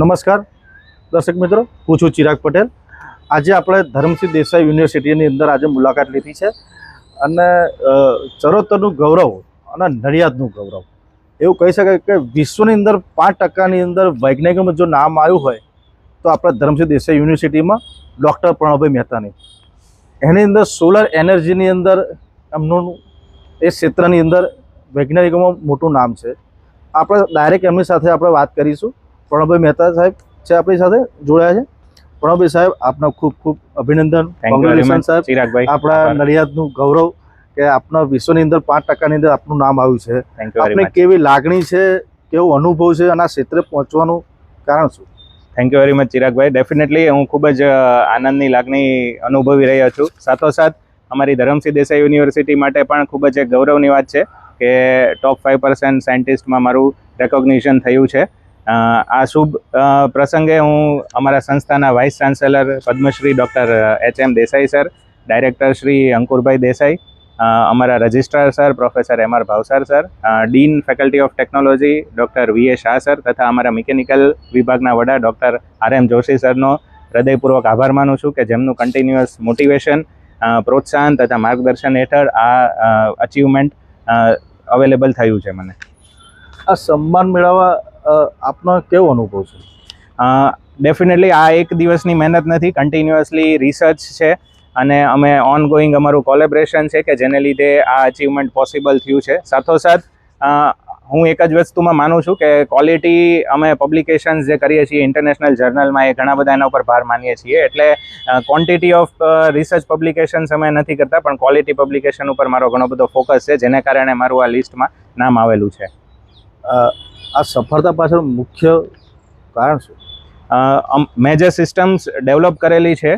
નમસ્કાર દર્શક મિત્રો, હું છું ચિરાગ પટેલ. આજે આપણે ધરમસિંહ દેસાઈ યુનિવર્સિટીની અંદર આજે મુલાકાત લીધી છે અને ચરોતરનું ગૌરવ અને નડિયાદનું ગૌરવ એવું કહી શકાય કે વિશ્વની અંદર 5%ની અંદર વૈજ્ઞાનિકોમાં જો નામ આવ્યું હોય તો આપણે ધરમસિંહ દેસાઈ યુનિવર્સિટીમાં ડૉક્ટર પ્રણવભાઈ મહેતાની. એની અંદર સોલર એનર્જીની અંદર એમનું એ ક્ષેત્રની અંદર વૈજ્ઞાનિકોમાં મોટું નામ છે. આપણે ડાયરેક્ટ એમની સાથે આપણે વાત કરીશું. પ્રણવભાઈ મહેતા સાહેબ છે આપણી સાથે જોડાયા છે. પ્રણવભાઈ સાહેબ, આપનો ખૂબ ખૂબ અભિનંદન. કોંગ્રેચ્યુલેશન સાહેબ, ચિરાગભાઈ. આપણા નડિયાદનું ગૌરવ કે આપણા વિશ્વની અંદર 5%ની અંદર આપનું નામ આવ્યું છે. આપને કેવી લાગણી છે, કેવો અનુભવ છે અને આ ક્ષેત્રે પહોંચવાનું કારણ શું? Thank you very much Chiragbhai. Definitely હું ખૂબ જ આનંદની લાગણી અનુભવી રહ્યો છું. સાથોસાથ અમારી ધરમસિંહ દેસાઈ યુનિવર્સિટી માટે પણ ખૂબ જ એક ગૌરવની વાત છે કે ટોપ 5% સાયન્ટિસ્ટમાં મારું રેકોગ્નિશન થયું છે. આ શુભ પ્રસંગે હું અમારા સંસ્થાના vice chancellor Padmashri doctor H M. Desai sir, director Shri Ankurbhai Desai, અમારા registrar sir professor M R. Bhavsar sir, dean faculty of technology doctor V A. Shah sir તથા અમારા મિકેનિકલ વિભાગના વડા ડૉક્ટર આર.એમ. જોશી સરનો હૃદયપૂર્વક આભાર માનું છું કે જેમનું કન્ટિન્યુઅસ મોટિવેશન, પ્રોત્સાહન તથા માર્ગદર્શન હેઠળ આ અચીવમેન્ટ અવેલેબલ થયું છે મને. આ સન્માન મેળવવા આપનો કેવો અનુભવ છે? ડેફિનેટલી આ એક દિવસની મહેનત નથી, કન્ટિન્યુઅસલી રિસર્ચ છે અને અમે ઓનગોઈંગ અમારું કોલેબરેશન છે કે જેને લીધે આ અચીવમેન્ટ પોસિબલ થયું છે. સાથોસાથ હું એક જ વસ્તુમાં માનું છું કે ક્વોલિટી અમે પબ્લિકેશન્સ જે કરીએ છીએ ઇન્ટરનેશનલ જર્નલમાં, એ ઘણા બધા એના ઉપર ભાર માનીએ છીએ. એટલે ક્વોન્ટિટી ઓફ રિસર્ચ પબ્લિકેશન્સ અમે નથી કરતા, પણ ક્વોલિટી પબ્લિકેશન ઉપર મારો ઘણો બધો ફોકસ છે, જેને કારણે મારું આ લિસ્ટમાં નામ આવેલું છે. આ સફળતા પાછળ મુખ્ય કારણ શું? મેજર સિસ્ટમ્સ ડેવલપ કરેલી છે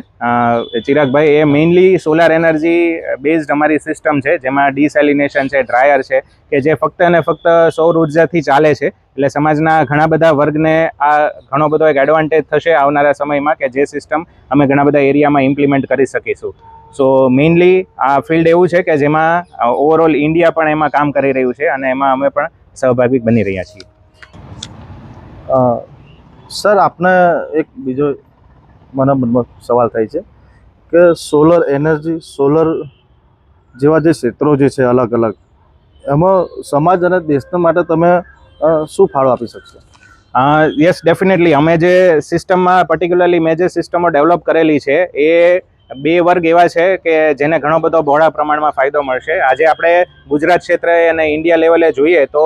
ચિરાગભાઈ. એ મેઇનલી સોલાર એનર્જી બેઝડ અમારી સિસ્ટમ છે, જેમાં ડિસેલિનેશન છે, ડ્રાયર છે, કે જે ફક્ત અને ફક્ત સૌર ઉર્જાથી ચાલે છે. એટલે સમાજના ઘણા બધા વર્ગને આ ઘણો બધો એક એડવાન્ટેજ થશે આવનારા સમયમાં, કે જે સિસ્ટમ અમે ઘણા બધા એરિયામાં ઇમ્પ્લિમેન્ટ કરી શકીશું. સો મેઇનલી આ ફિલ્ડ એવું છે કે જેમાં ઓવરઓલ ઇન્ડિયા પણ એમાં કામ કરી રહ્યું છે અને એમાં અમે પણ સહભાગી બની રહ્યા છીએ. સર, આપને એક બીજો મને મનમાં સવાલ થાય છે કે સોલર એનર્જી, સોલર જેવા જે ક્ષેત્રો જે છે અલગ અલગ, એમાં સમાજ અને દેશના માટે તમે શું ફાળો આપી શકશો? Yes, definitely. અમે જે સિસ્ટમમાં પર્ટિક્યુલરલી મેજર સિસ્ટમો ડેવલપ કરેલી છે એ બે વર્ગ એવા છે કે જેને ઘણો બધો બહોળા પ્રમાણમાં ફાયદો મળશે. આજે આપણે ગુજરાત ક્ષેત્રે અને ઇન્ડિયા લેવલે જોઈએ તો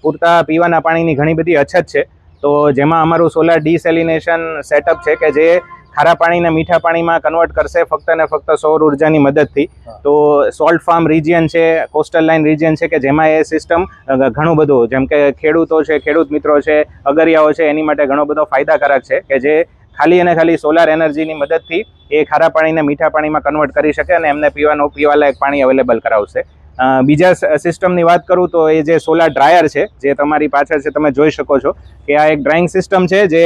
પૂરતા પીવાના પાણીની ઘણી બધી અછત છે. તો જેમાં અમારું સોલાર ડિસેલિનેશન સેટઅપ છે કે જે ખારા પાણીને મીઠા પાણીમાં કન્વર્ટ કરશે ફક્ત ને ફક્ત સૌર ઉર્જાની મદદથી. તો સોલ્ટ ફાર્મ રિજિયન છે, કોસ્ટલ લાઇન રિજિયન છે કે જેમાં એ સિસ્ટમ ઘણું બધું, જેમ કે ખેડૂતો છે, ખેડૂત મિત્રો છે, અગરિયાઓ છે, એની માટે ઘણો બધો ફાયદાકારક છે કે જે ખાલી અને ખાલી સોલાર એનર્જીની મદદથી એ ખારા પાણીને મીઠા પાણીમાં કન્વર્ટ કરી શકે અને એમને પીવાલાયક પાણી અવેલેબલ કરાવશે. બીજા સિસ્ટમની વાત કરું તો એ જે સોલાર ડ્રાયર છે, જે તમારી પાછળ છે, તમે જોઈ શકો છો કે આ એક ડ્રાઇંગ સિસ્ટમ છે જે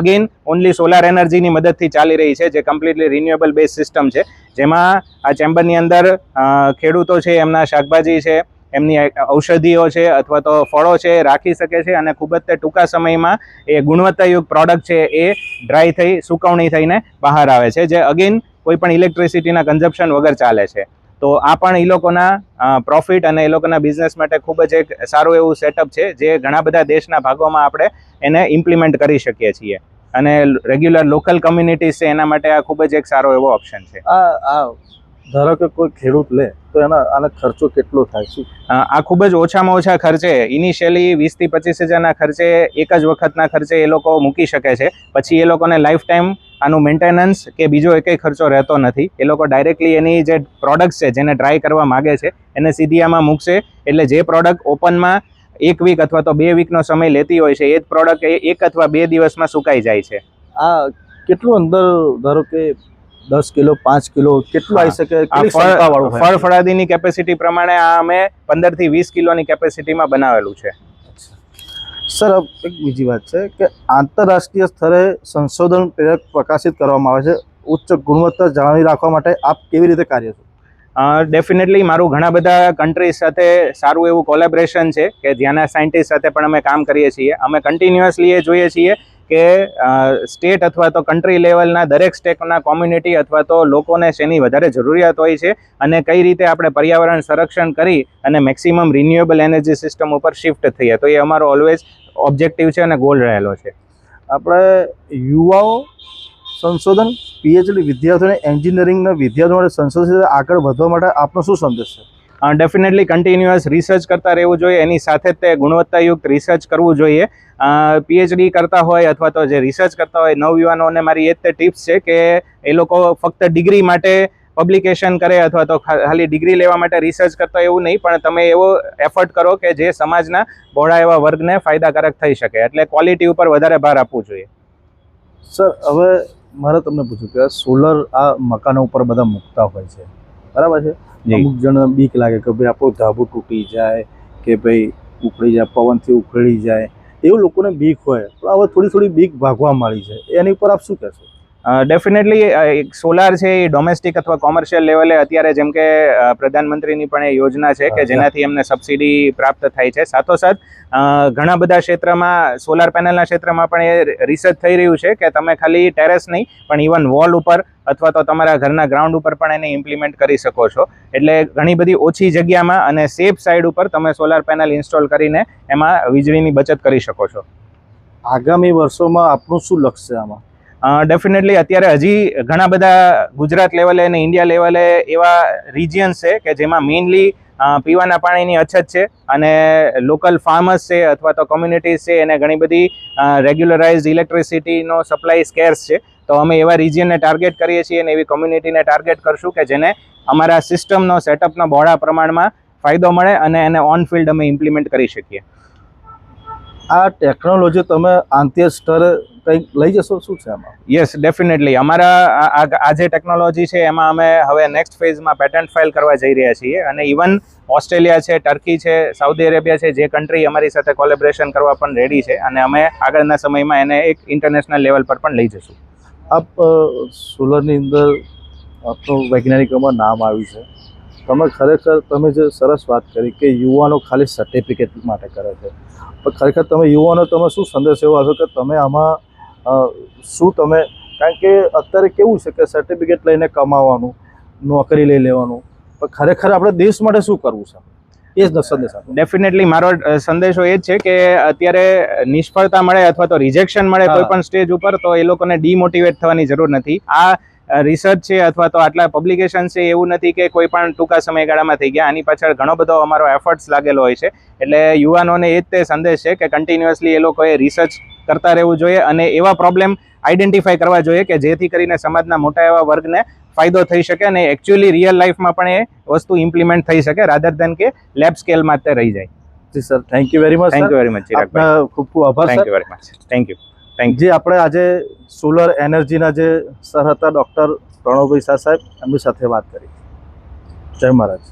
અગેન ઓનલી સોલાર એનર્જીની મદદથી ચાલી રહી છે, જે કમ્પ્લીટલી રિન્યુએબલ બેઝ સિસ્ટમ છે. જેમાં આ ચેમ્બરની અંદર ખેડૂતો છે, એમના શાકભાજી છે, એમની ઔષધિઓ છે અથવા તો ફળો છે રાખી શકે છે અને ખૂબ જ તે ટૂંકા સમયમાં એ ગુણવત્તાયુક્ત પ્રોડક્ટ છે એ ડ્રાય થઈ સુકવણી થઈને બહાર આવે છે, જે અગેન કોઈ પણ ઇલેક્ટ્રિસિટીના કન્ઝપ્શન વગર ચાલે છે. તો આ પણ એ લોકોના પ્રોફિટ અને એ લોકોના બિઝનેસ માટે ખૂબ જ એક સારું એવું સેટઅપ છે, જે ઘણા બધા દેશના ભાગોમાં આપણે એને ઇમ્પ્લિમેન્ટ કરી શકીએ છીએ અને રેગ્યુલર લોકલ કમ્યુનિટીઝ છે એના માટે આ ખૂબ જ એક સારો એવો ઓપ્શન છે. ધારો કે કોઈ ખેડૂત લે તો આનો ખર્ચો કેટલો થાય છે? આ ખૂબ જ ઓછામાં ઓછા ખર્ચે, ઇનિશિયલી 20,000 થી 25,000ના ખર્ચે એક જ વખતના ખર્ચે એ લોકો મૂકી શકે છે. પછી એ લોકોને લાઈફ ટાઈમ આનું મેન્ટેનન્સ કે બીજો એકેય ખર્ચો રહેતો નથી. એ લોકો ડાયરેક્ટલી એની જે પ્રોડક્ટ છે જેને ડ્રાય કરવા માગે છે એને સીધી આમાં મૂકશે, એટલે જે પ્રોડક્ટ ઓપનમાં 1 વીક અથવા તો 2 વીકનો સમય લેતી હોય છે એ જ પ્રોડક્ટ 1 અથવા 2 દિવસમાં સુકાઈ જાય છે. આ કેટલું અંદર, ધારો કે 10 કિલો 5 કિલો કેટલું આવી શકે? ફળ ફળાદીની કેપેસિટી પ્રમાણે આ અમે 15 થી 20 કિલોની કેપેસિટીમાં બનાવેલું છે. સર, એક બીજી વાત છે કે આંતરરાષ્ટ્રીય સ્તરે સંશોધન પ્રેરક પ્રકાશિત કરવામાં આવે છે. ઉચ્ચ ગુણવત્તા જાળવી રાખવા માટે આપ કેવી રીતે કાર્ય છો? ડેફિનેટલી મારું ઘણા બધા કન્ટ્રીઝ સાથે સારું એવું કોલેબરેશન છે કે જ્યાંના સાયન્ટિસ્ટ સાથે પણ અમે કામ કરીએ છીએ. અમે કન્ટિન્યુઅસલી એ જોઈએ છીએ કે સ્ટેટ અથવા તો કન્ટ્રી લેવલના દરેક સ્ટેટના કોમ્યુનિટી અથવા તો લોકોને શેની વધારે જરૂરિયાત હોય છે અને કઈ રીતે આપણે પર્યાવરણ સંરક્ષણ કરી અને મેક્સિમમ રિન્યુએબલ એનર્જી સિસ્ટમ ઉપર શિફ્ટ થઈએ. તો એ અમારો ઓલવેઝ ઓબ્જેક્ટિવ છે અને ગોલ રહેલો છે. આપણે યુવાઓ સંશોધન પીએચડી વિદ્યાર્થીઓને એન્જિનિયરિંગના વિદ્યાર્થીઓ માટે સંશોધન આગળ વધવા માટે આપનો શું સંદેશ છે? ડેફિનેટલી કન્ટિન્યુઅસ રિસર્ચ કરતા રહેવું જોઈએ, એની સાથે જ તે ગુણવત્તાયુક્ત રિસર્ચ કરવું જોઈએ. પીએચડી કરતા હોય અથવા તો જે રિસર્ચ કરતા હોય નવયુવાનોને મારી એ જ તે ટિપ્સ છે કે એ લોકો ફક્ત ડિગ્રી માટે પબ્લિકેશન કરે અથવા તો ખાલી ડિગ્રી લેવા માટે રિસર્ચ કરતા એવું નહીં, પણ તમે એવો એફર્ટ કરો કે જે સમાજના બહોળા એવા વર્ગને ફાયદાકારક થઈ શકે. એટલે ક્વોલિટી ઉપર વધારે ભાર આપવું જોઈએ. સર, હવે મારે તમને પૂછ્યું કે સોલર આ મકાનો ઉપર બધા મૂકતા હોય છે, બરાબર છે? અમુક જણ બીક લાગે કે ભાઈ આપણું ધાબુ તૂટી જાય કે ભાઈ ઉખડી જાય, પવનથી ઉખડી જાય, એવું લોકોને બીક હોય. પણ હવે થોડી બીક ભાગવા માંડી છે, એની ઉપર આપ શું કહેશો? ડેફિનેટલી સોલાર છે એ ડોમેસ્ટિક અથવા કોમર્શિયલ લેવલે અત્યારે જેમ કે પ્રધાનમંત્રીની પણ એ યોજના છે કે જેનાથી એમને સબસિડી પ્રાપ્ત થાય છે. સાથોસાથ ઘણા બધા ક્ષેત્રમાં સોલાર પેનલના ક્ષેત્રમાં પણ એ રિસર્ચ થઈ રહ્યું છે કે તમે ખાલી ટેરેસ નહીં પણ ઇવન વોલ ઉપર અથવા તો તમારા ઘરના ગ્રાઉન્ડ ઉપર પણ એને ઇમ્પ્લિમેન્ટ કરી શકો છો. એટલે ઘણી બધી ઓછી જગ્યામાં અને સેફ સાઇડ ઉપર તમે સોલાર પેનલ ઇન્સ્ટોલ કરીને એમાં વીજળીની બચત કરી શકો છો. આગામી વર્ષોમાં આપનું શું લક્ષ્ય છે આમાં? ડેફિનેટલી અત્યારે હજી ઘણા બધા ગુજરાત લેવલે અને ઇન્ડિયા લેવલે એવા રિજિયન્સ છે કે જેમાં મેઇનલી પીવાના પાણીની અછત છે અને લોકલ ફાર્મર્સ છે અથવા તો કોમ્યુનિટીઝ છે એને ઘણી બધી રેગ્યુલરાઇઝ ઇલેક્ટ્રિસિટીનો સપ્લાય સ્કેર્સ છે. તો અમે એવા રિજિયનને ટાર્ગેટ કરીએ છીએ અને એવી કોમ્યુનિટીને ટાર્ગેટ કરશું કે જેને અમારા સિસ્ટમનો સેટઅપનો બહોળા પ્રમાણમાં ફાયદો મળે અને એને ઓન ફિલ્ડ અમે ઇમ્પ્લિમેન્ટ કરી શકીએ. આ ટેકનોલોજી તમે આંતરિક સ્તરે કંઈક લઈ જશો, શું છે આમાં? યસ, ડેફિનેટલી અમારા આ જે ટેકનોલોજી છે એમાં અમે હવે નેક્સ્ટ ફેઝમાં પેટન્ટ ફાઇલ કરવા જઈ રહ્યા છીએ અને ઇવન ઓસ્ટ્રેલિયા છે, ટર્કી છે, સાઉદી અરેબિયા છે, જે કન્ટ્રી અમારી સાથે કોલેબરેશન કરવા પણ રેડી છે અને અમે આગળના સમયમાં એને એક ઇન્ટરનેશનલ લેવલ પર પણ લઈ જશું. આપ સોલરની અંદર આપનું વૈજ્ઞાનિકોમાં નામ આવ્યું છે. તમે ખરેખર તમે જે સરસ વાત કરી કે યુવાનો ખાલી સર્ટિફિકેટ માટે કરે છે, પણ ખરેખર તમે યુવાનો તમે શું સંદેશ એવો હશો કે તમે આમાં શું તમે, કારણ કે અત્યારે કેવું છે કે સર્ટિફિકેટ લઈને કમાવાનું, નોકરી લઈ લેવાનું, પણ ખરેખર આપણે દેશ માટે શું કરવું છે, એ જ સંદેશ આપો. ડેફિનેટલી મારો સંદેશો એ જ છે કે અત્યારે નિષ્ફળતા મળે અથવા તો રિજેક્શન મળે કોઈ પણ સ્ટેજ ઉપર તો એ લોકોને ડિમોટિવેટ થવાની જરૂર નથી. આ રિસર્ચ છે અથવા તો આટલા પબ્લિકેશન છે એવું નથી કે કોઈ પણ ટૂંકા સમયગાળામાં થઈ ગયા. આની પાછળ ઘણો બધો અમારો એફર્ટ્સ લાગેલો હોય છે. એટલે યુવાનોને એ જ તે સંદેશ છે કે કન્ટિન્યુઅસલી એ લોકોએ રિસર્ચ કરતા રહેવું જોઈએ અને એવા પ્રોબ્લેમ આઈડેન્ટિફાઈ કરવા જોઈએ કે જેથી કરીને સમાજના મોટા એવા વર્ગને ફાયદો થઈ શકે અને એકચ્યુઅલી રિયલ લાઈફમાં પણ એ વસ્તુ ઇમ્પ્લિમેન્ટ થઈ શકે રાધર દેન કે લેબ સ્કેલમાં તે રહી જાય. જી sir, thank you very much. Thank you very much Chiragbhai, ખૂબ ખૂબ આભાર. Thank you very much. Thank you. જે આપણે આજે સોલર એનર્જીના જે સર હતા ડૉક્ટર પ્રણવભાઈ શાહ સાહેબ, એમની સાથે વાત કરી. જય મહારાજ.